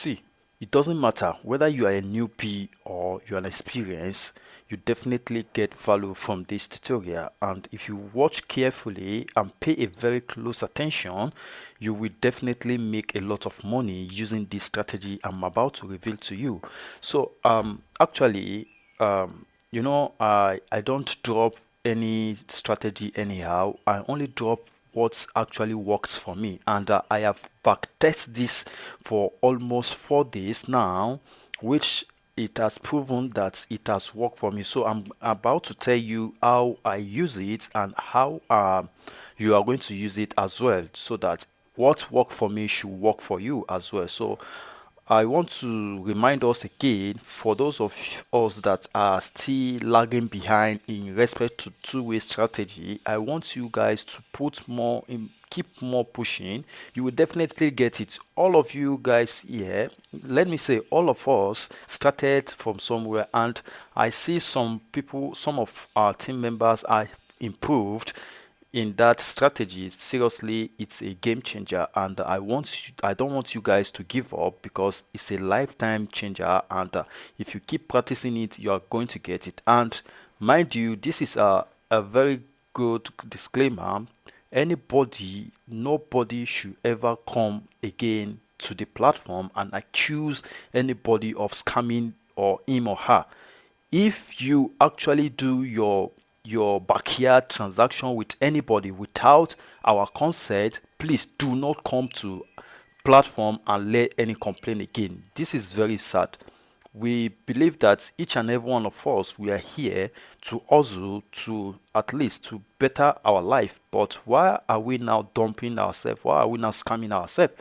See, it doesn't matter whether you are a newbie or you're an experienced, you definitely get value from this tutorial. And if you watch carefully and pay a very close attention, you will definitely make a lot of money using this strategy I'm about to reveal to you. So actually, I don't drop any strategy anyhow. I only drop what actually works for me, and I have backtested this for almost 4 days now, which it has proven that it has worked for me. So I'm about to tell you how I use it and how you are going to use it as well, so that what worked for me should work for you as well. So I want to remind us again, for those of us that are still lagging behind in respect to two-way strategy, I want you guys to put more in, keep more pushing. You will definitely get it. All of you guys here, let me say, all of us started from somewhere, and I see some people, some of our team members are improved in that strategy. Seriously, it's a game changer, and I don't want you guys to give up, because it's a lifetime changer, and if you keep practicing it, you are going to get it. And mind you, this is a very good disclaimer. Nobody should ever come again to the platform and accuse anybody of scamming or him or her. If you actually do your backyard transaction with anybody without our consent, please do not come to platform and lay any complaint again. This is very sad. We believe that each and every one of us, we are here to hustle, to at least to better our life. But why are we now dumping ourselves? Why are we now scamming ourselves?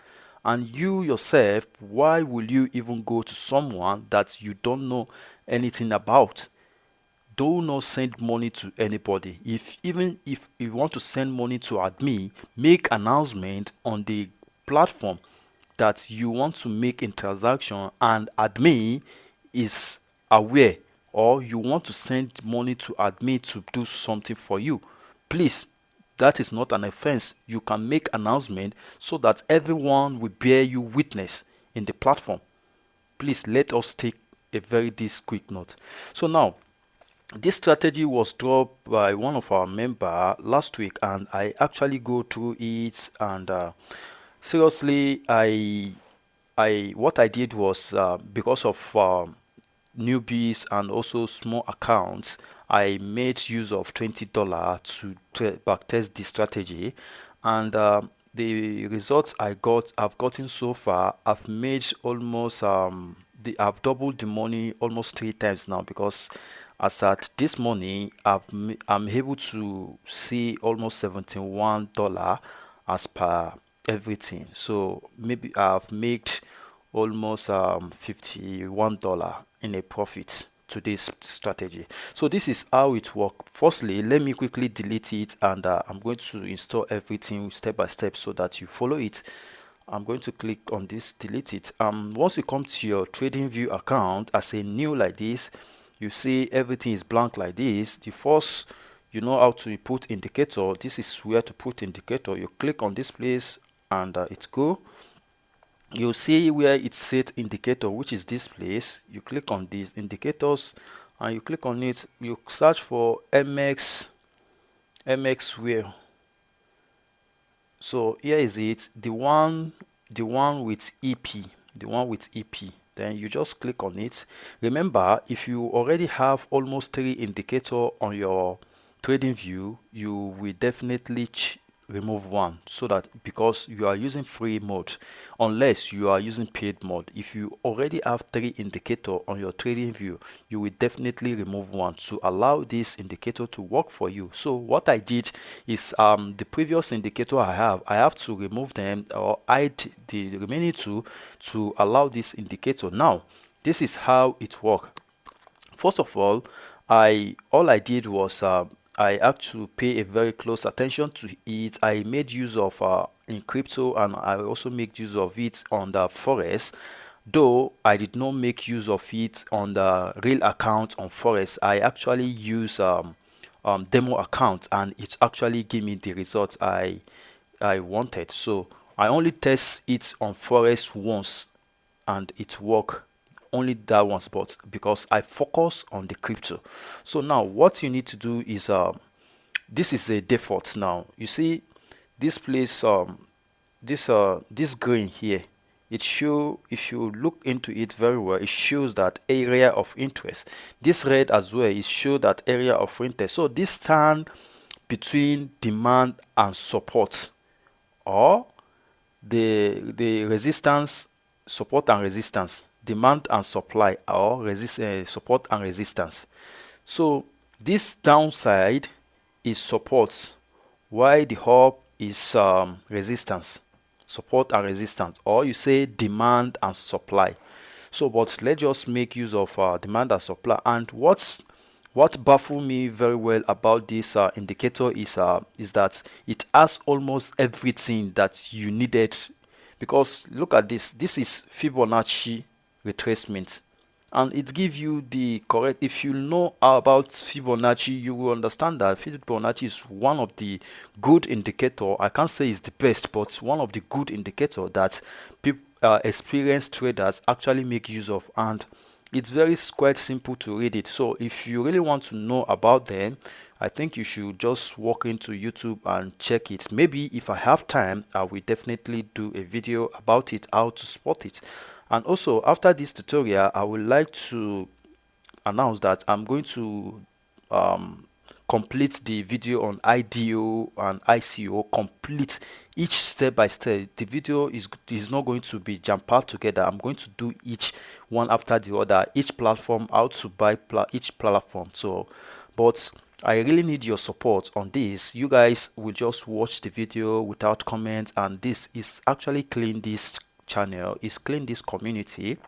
And you yourself, why will you even go to someone that you don't know anything about? Do not send money to anybody. Even if you want to send money to admin, make announcement on the platform that you want to make a transaction, and admin is aware, or you want to send money to admin to do something for you. Please, that is not an offense. You can make announcement so that everyone will bear you witness in the platform. Please let us take a very this quick note. So now, this strategy was dropped by one of our member last week, and I actually go through it, and seriously, I what I did was, because of newbies and also small accounts, I made use of $20 to backtest the strategy, and the results I've gotten so far, I've made almost I've doubled the money almost 3 times now, because as at this morning, I'm able to see almost $71 as per everything. So maybe I've made almost $51 in a profit to this strategy. So this is how it works. Firstly, let me quickly delete it, and I'm going to install everything step by step so that you follow it. I'm going to click on this, delete it. Once you come to your trading view account as a new like this, you see everything is blank like this. The first, you know how to put indicator. This is where to put indicator. You click on this place, and it's go. You'll see where it says indicator, which is this place. You click on these indicators, and you click on it. You search for MXWLL. So here is it, the one with EP, the one with EP. Then you just click on it. Remember, if you already have almost 3 indicator on your trading view, you will definitely remove one, so that, because you are using free mode, unless you are using paid mode. If you already have 3 indicator on your trading view, you will definitely remove one to allow this indicator to work for you. So what I did is, the previous indicator I have to remove them or hide the remaining 2 to allow this indicator. Now this is how it works. First of all, all I did was, I have to pay a very close attention to it. I made use of in crypto, and I also make use of it on the forex. Though I did not make use of it on the real account on forex, I actually use demo account, and it actually gave me the results I wanted. So I only test it on forex once, and it work only that once, but because I focus on the crypto. So now what you need to do is this is a default. Now you see this place, this green here, it show, if you look into it very well, it shows that area of interest. This red as well, it show that area of interest. So this stand between demand and support, or the resistance, support and resistance, demand and supply, or support and resistance. So this downside is support, while the up is resistance, support and resistance, or you say demand and supply. So but let's just make use of demand and supply. And what baffled me very well about this indicator is that it has almost everything that you needed. Because look at this, this is Fibonacci retracement, and it gives you the correct. If you know about Fibonacci, you will understand that Fibonacci is one of the good indicator. I can't say it's the best, but one of the good indicator that people, experienced traders, actually make use of. And it's very quite simple to read it. So if you really want to know about them, I think you should just walk into YouTube and check it. Maybe if I have time, I will definitely do a video about it, how to spot it. And also after this tutorial, I would like to announce that I'm going to um, complete the video on IDO and ICO, complete each step by step. The video is not going to be jam-packed together. I'm going to do each one after the other, each platform, how to buy each platform. So but I really need your support on this. You guys will just watch the video without comments, and this is actually clean this channel, is clean this community.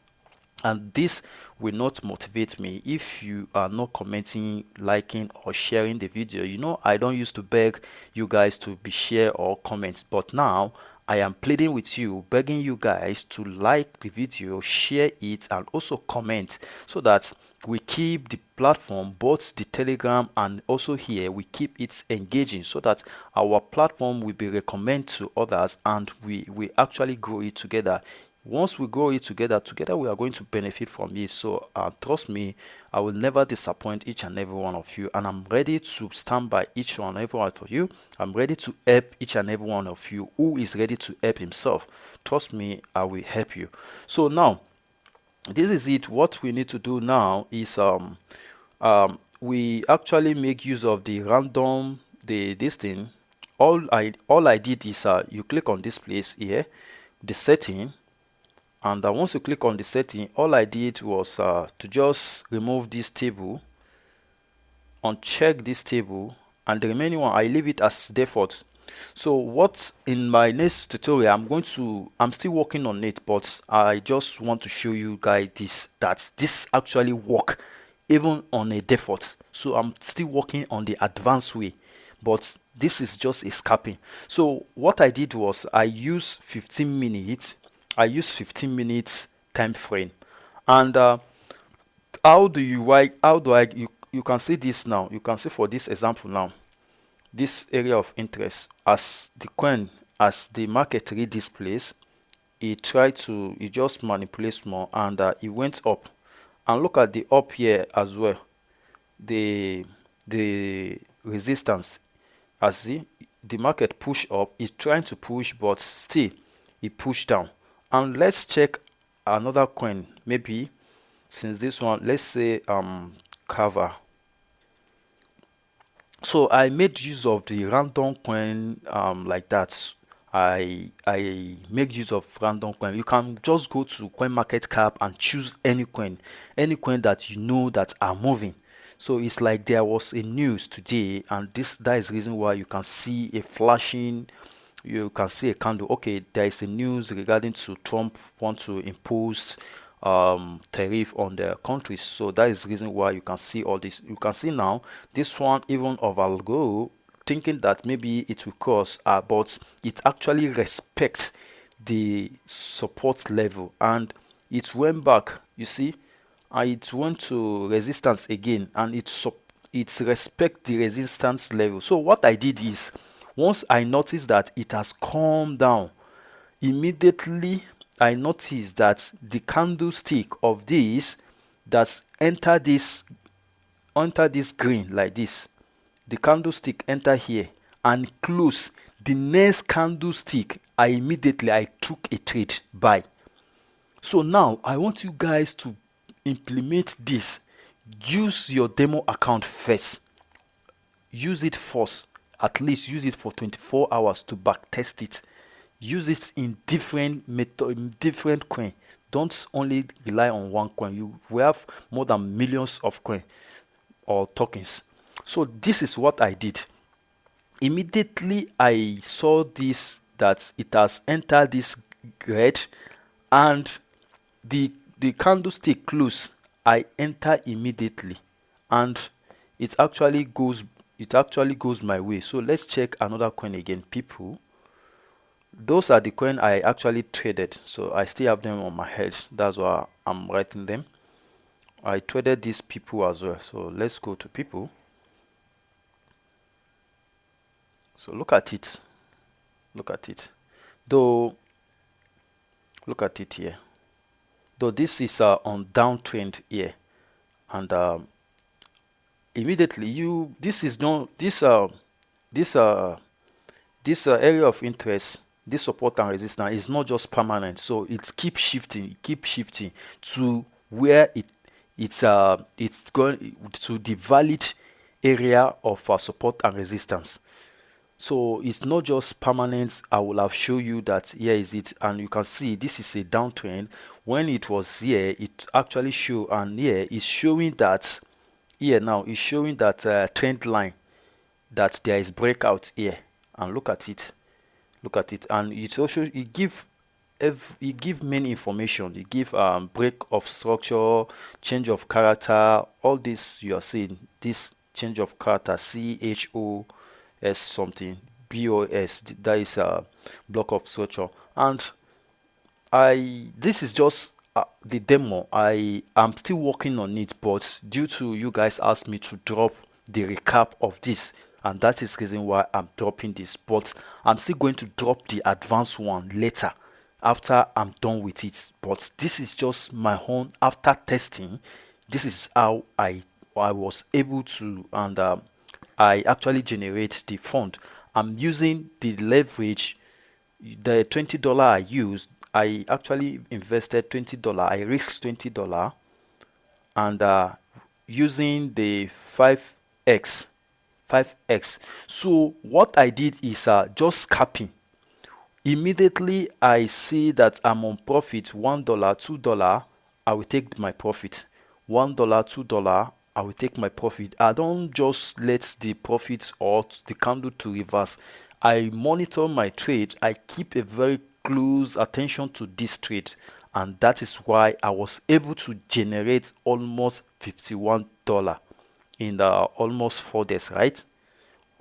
And this will not motivate me if you are not commenting, liking, or sharing the video. You know, I don't used to beg you guys to be share or comment, but now I am pleading with you, begging you guys to like the video, share it, and also comment, so that we keep the platform, both the Telegram and also here, we keep it engaging, so that our platform will be recommended to others, and we actually grow it together. Once we grow it together, we are going to benefit from it. So trust me, I will never disappoint each and every one of you, and I'm ready to stand by each and every one of you. I'm ready to help each and every one of you who is ready to help himself. Trust me, I will help you. So now, this is it. What we need to do now is we actually make use of the random, this thing. All I did is you click on this place here, the setting. And once you click on the setting, all I did was to just remove this table, uncheck this table, and the remaining one I leave it as default. So what in my next tutorial, I'm still working on it, but I just want to show you guys that this actually work even on a default. So I'm still working on the advanced way, but this is just a scalping. So what I did was I used 15 minutes. I use 15 minutes time frame. And how do you can see this now. You can see for this example now, this area of interest, as the coin, as the market read this place, it just manipulates more, and it went up. And look at the up here as well, the resistance. As see, the market push up, is trying to push, but still it pushed down. And let's check another coin. Maybe since this one, let's say cover. So I made use of the random coin like that. I make use of random coin. You can just go to Coinmarketcap and choose any coin that you know that are moving. So it's like there was a news today, and that is the reason why you can see a flashing, you can see a candle. Okay, there is a news regarding to Trump want to impose tariff on the countries. So that is the reason why you can see all this. You can see now this one even overgo, thinking that maybe it will cross, but it actually respects the support level, and it went back. You see, it went to resistance again, and it respect the resistance level. So what I did is, once I noticed that it has calmed down, immediately I noticed that the candlestick of this that enter this green like this, the candlestick enter here and close. The next candlestick, I took a trade buy. So now I want you guys to implement this. Use your demo account first. Use it first. At least use it for 24 hours to back test it. Use it in different method, different coin. Don't only rely on one coin. We have more than millions of coin or tokens. So this is what I did. Immediately I saw this, that it has entered this red and the candlestick close. I enter immediately and it actually goes my way. So let's check another coin again, people. Those are the coin I actually traded, so I still have them on my head. That's why I'm writing them. I traded these people as well. So let's go to people. So look at it. Look at it. Though, look at it here. Though this is on downtrend here, and immediately this is no this area of interest, this support and resistance is not just permanent, so it keeps shifting, to where it's going to the valid area of support and resistance. So it's not just permanent. I will have show you that here is it, and you can see this is a downtrend. When it was here, it actually show, and here is showing that here now is showing that trend line, that there is breakout here. And look at it, and it also it give many information. It give break of structure, change of character, all this you are seeing. This change of character, CHOS something, BOS, that is a block of structure. And this is just the demo. I am still working on it, but due to you guys asked me to drop the recap of this, and that is the reason why I'm dropping this. But I'm still going to drop the advanced one later after I'm done with it. But this is just my own after testing. This is how I was able to, and I actually generate the fund. I'm using the leverage, the $20 I used. I actually invested $20. I risked $20, and using the 5x. So what I did is just scalping. Immediately I see that I'm on profit, $1, $2, I will take my profit. $1, $2, I will take my profit. I don't just let the profit or the candle to reverse. I monitor my trade. I keep a very close attention to this trade, and that is why I was able to generate almost $51 in almost 4 days, right?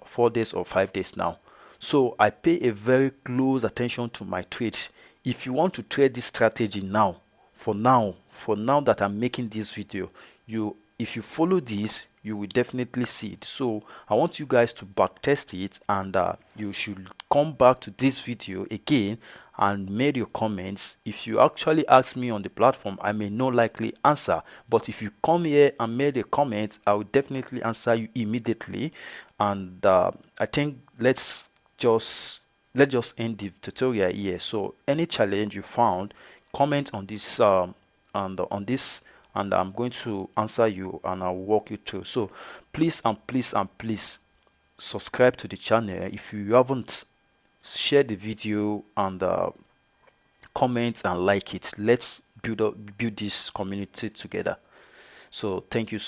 4 days or 5 days now. So I pay a very close attention to my trade. If you want to trade this strategy now, for now that I'm making this video, if you follow this, you will definitely see it. So I want you guys to back test it, and you should come back to this video again and make your comments. If you actually ask me on the platform, I may not likely answer, but if you come here and make a comment, I will definitely answer you immediately. And I think let's just end the tutorial here. So any challenge you found, comment on this and I'm going to answer you, and I'll walk you through. So please subscribe to the channel if you haven't. Share the video and comment and like it. Let's build this community together. So thank you